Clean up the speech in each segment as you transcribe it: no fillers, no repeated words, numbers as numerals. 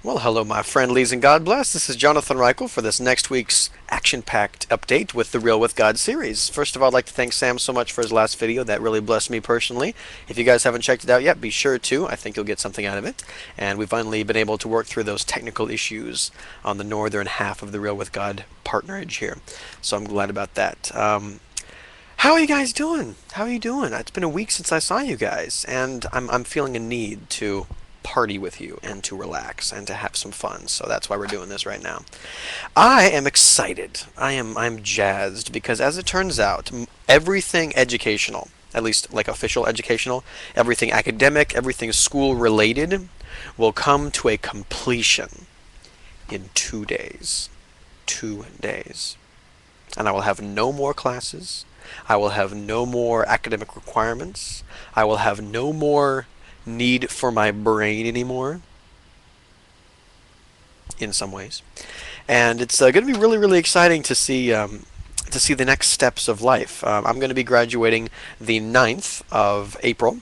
Well, hello, my friendlies, and God bless. This is Jonathan Reichel for this next week's action-packed update with the Real with God series. First of all, I'd like to thank Sam so much for his last video. That really blessed me personally. If you guys haven't checked it out yet, be sure to. I think you'll get something out of it. And we've finally been able to work through those technical issues on the northern half of the Real with God partnerage here. So I'm glad about that. How are you guys doing? How are you doing? It's been a week since I saw you guys, and I'm feeling a need to party with you and to relax and to have some fun. So that's why we're doing this right now. I am excited. I'm jazzed because as it turns out, everything educational, at least like official educational, everything academic, everything school related will come to a completion in 2 days. 2 days. And I will have no more classes. I will have no more academic requirements. I will have no more need for my brain anymore, in some ways. And it's going to be really, really exciting to see the next steps of life. I'm going to be graduating the 9th of April.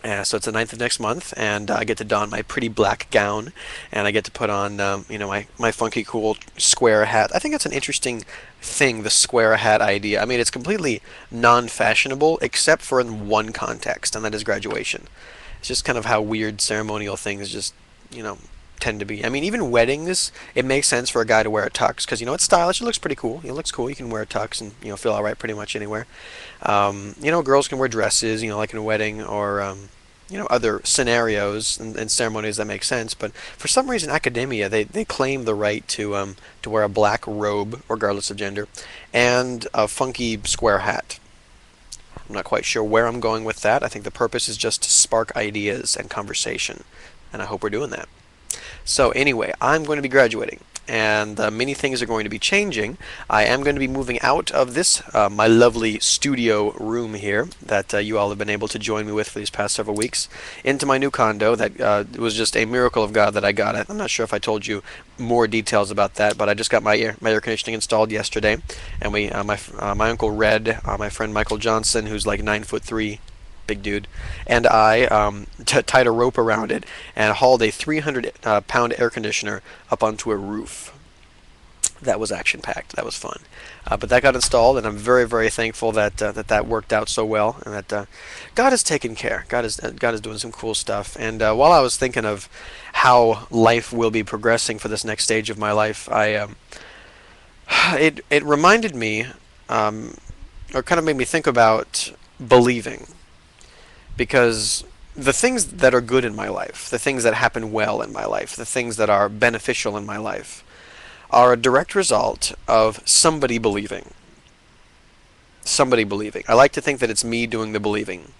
So it's the 9th of next month, and I get to don my pretty black gown, and I get to put on, my funky cool square hat. I think that's an interesting thing, the square hat idea. I mean, it's completely non-fashionable, except for in one context, and that is graduation. It's just kind of how weird ceremonial things just, tend to be. I mean, even weddings, it makes sense for a guy to wear a tux because, it's stylish. It looks pretty cool. It looks cool. You can wear a tux and, feel all right pretty much anywhere. Girls can wear dresses, like in a wedding or, other scenarios and ceremonies that make sense. But for some reason, academia, they claim the right to wear a black robe, regardless of gender, and a funky square hat. I'm not quite sure where I'm going with that. I think the purpose is just to spark ideas and conversation, and I hope we're doing that. So anyway, I'm going to be graduating, and many things are going to be changing. I am going to be moving out of this, my lovely studio room here that you all have been able to join me with for these past several weeks, into my new condo. That it was just a miracle of God that I got it. I'm not sure if I told you more details about that, but I just got my air conditioning installed yesterday, and my uncle Red, my friend Michael Johnson, who's like 9'3", big dude, and I tied a rope around it and hauled a 300-pound air conditioner up onto a roof. That was action-packed. That was fun. But that got installed, and I'm very, very thankful that that worked out so well, and that God has taken care. God is doing some cool stuff. And while I was thinking of how life will be progressing for this next stage of my life, it reminded me, or kind of made me think about believing. Because the things that are good in my life, the things that happen well in my life, the things that are beneficial in my life, are a direct result of somebody believing. Somebody believing. I like to think that it's me doing the believing,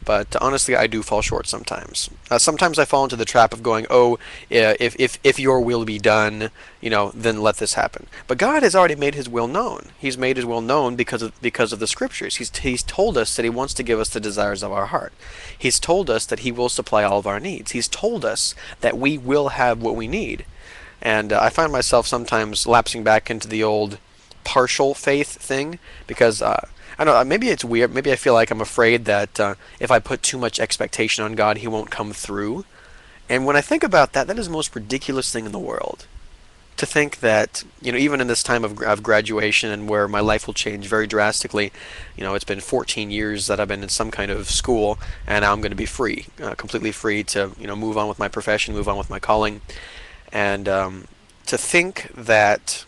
but honestly, I do fall short sometimes. Sometimes I fall into the trap of going, "Oh, if your will be done, then let this happen." But God has already made His will known. He's made His will known because of the Scriptures. He's told us that He wants to give us the desires of our heart. He's told us that He will supply all of our needs. He's told us that we will have what we need. And I find myself sometimes lapsing back into the old partial faith thing because I don't know, maybe it's weird. Maybe I feel like I'm afraid that if I put too much expectation on God, He won't come through. And when I think about that, that is the most ridiculous thing in the world. To think that, even in this time of graduation and where my life will change very drastically, it's been 14 years that I've been in some kind of school, and now I'm going to be free, completely free to, move on with my profession, move on with my calling. And to think that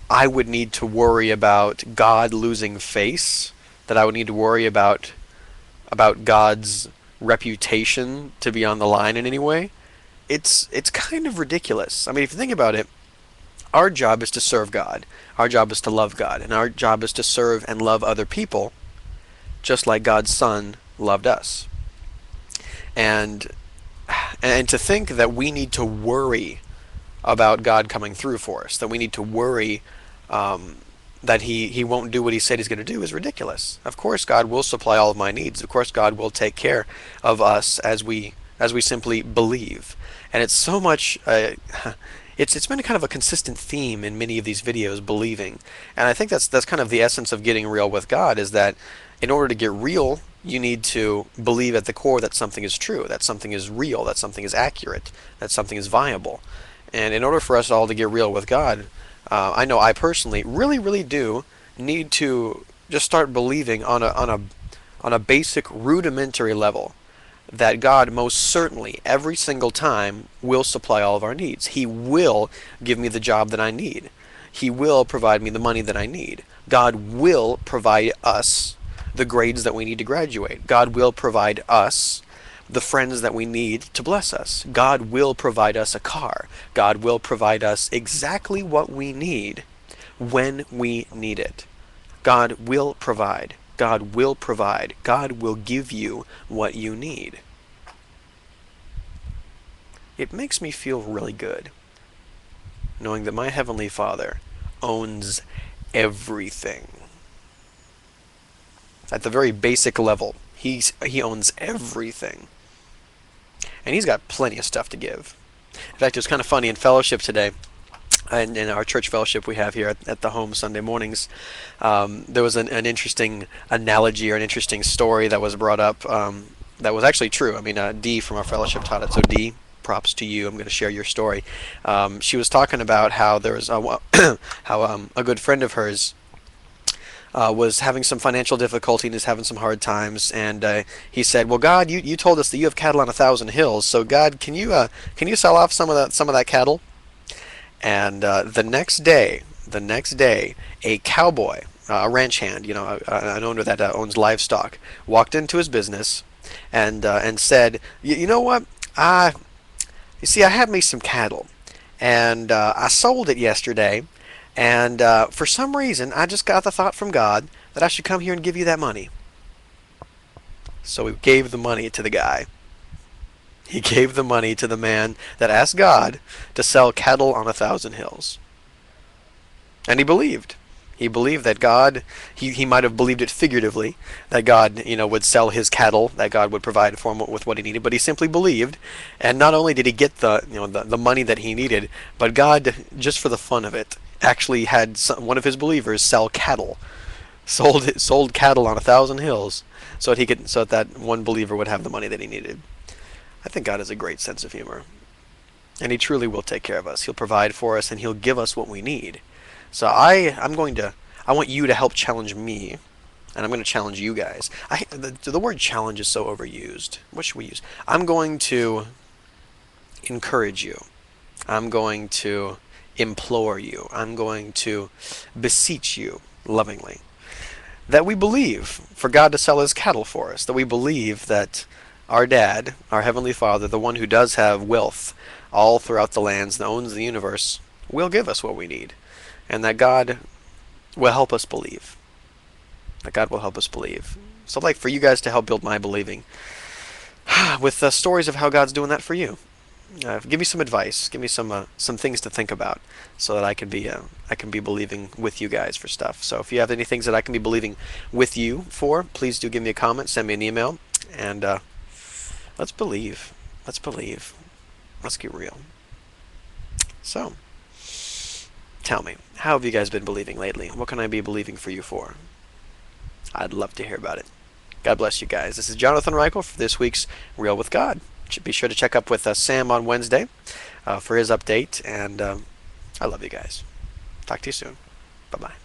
I would need to worry about God losing face, that I would need to worry about God's reputation to be on the line in any way, it's kind of ridiculous. I mean, if you think about it, our job is to serve God. Our job is to love God. And our job is to serve and love other people just like God's Son loved us. And to think that we need to worry about God coming through for us, that we need to worry that he won't do what He said He's going to do is ridiculous. Of course God will supply all of my needs. Of course God will take care of us as we simply believe. And it's so much, it's been kind of a consistent theme in many of these videos, believing. And I think that's kind of the essence of getting real with God, is that in order to get real, you need to believe at the core that something is true, that something is real, that something is accurate, that something is viable. And in order for us all to get real with God, I know I personally really, really do need to just start believing on a basic rudimentary level that God most certainly every single time will supply all of our needs. He will give me the job that I need. He will provide me the money that I need. God will provide us the grades that we need to graduate. God will provide us the friends that we need to bless us. God will provide us a car. God will provide us exactly what we need when we need it. God will provide. God will provide. God will give you what you need. It makes me feel really good knowing that my Heavenly Father owns everything. At the very basic level, he owns everything. And He's got plenty of stuff to give. In fact, it was kind of funny in fellowship today, in our church fellowship we have here at the home Sunday mornings, there was an interesting analogy or an interesting story that was brought up, that was actually true. I mean, Dee from our fellowship taught it, so Dee, props to you. I'm going to share your story. She was talking about how there was how a good friend of hers was having some financial difficulty and is having some hard times, and he said, "Well, God, you told us that you have cattle on 1,000 hills. So God, can you sell off some of that cattle?" And the next day, a cowboy, a ranch hand, an owner that owns livestock, walked into his business and said, "You know what? You see, I had me some cattle, and I sold it yesterday, and for some reason, I just got the thought from God that I should come here and give you that money." So he gave the money to the guy. He gave the money to the man that asked God to sell cattle on 1,000 hills. And he believed. He believed that God, he might have believed it figuratively, that God, would sell his cattle, that God would provide for him with what he needed, but he simply believed. And not only did he get the money that he needed, but God, just for the fun of it, actually had one of his believers sell cattle, sold cattle on 1,000 hills, so that one believer would have the money that he needed. I think God has a great sense of humor, and He truly will take care of us. He'll provide for us, and He'll give us what we need. So I want you to help challenge me, and I'm going to challenge you guys. The word challenge is so overused. What should we use? I'm going to encourage you. I'm going to implore you. I'm going to beseech you lovingly that we believe for God to sell His cattle for us, that we believe that our dad, our Heavenly Father, the one who does have wealth all throughout the lands and owns the universe, will give us what we need. And that God will help us believe. That God will help us believe. So I'd like for you guys to help build my believing with stories of how God's doing that for you. Give me some advice. Give me some things to think about, so that I can be believing with you guys for stuff. So if you have any things that I can be believing with you for, please do give me a comment, send me an email, and let's believe. Let's believe. Let's get real. So, tell me, how have you guys been believing lately? What can I be believing for you for? I'd love to hear about it. God bless you guys. This is Jonathan Reichel for this week's Real with God. Be sure to check up with Sam on Wednesday for his update, and I love you guys. Talk to you soon. Bye-bye.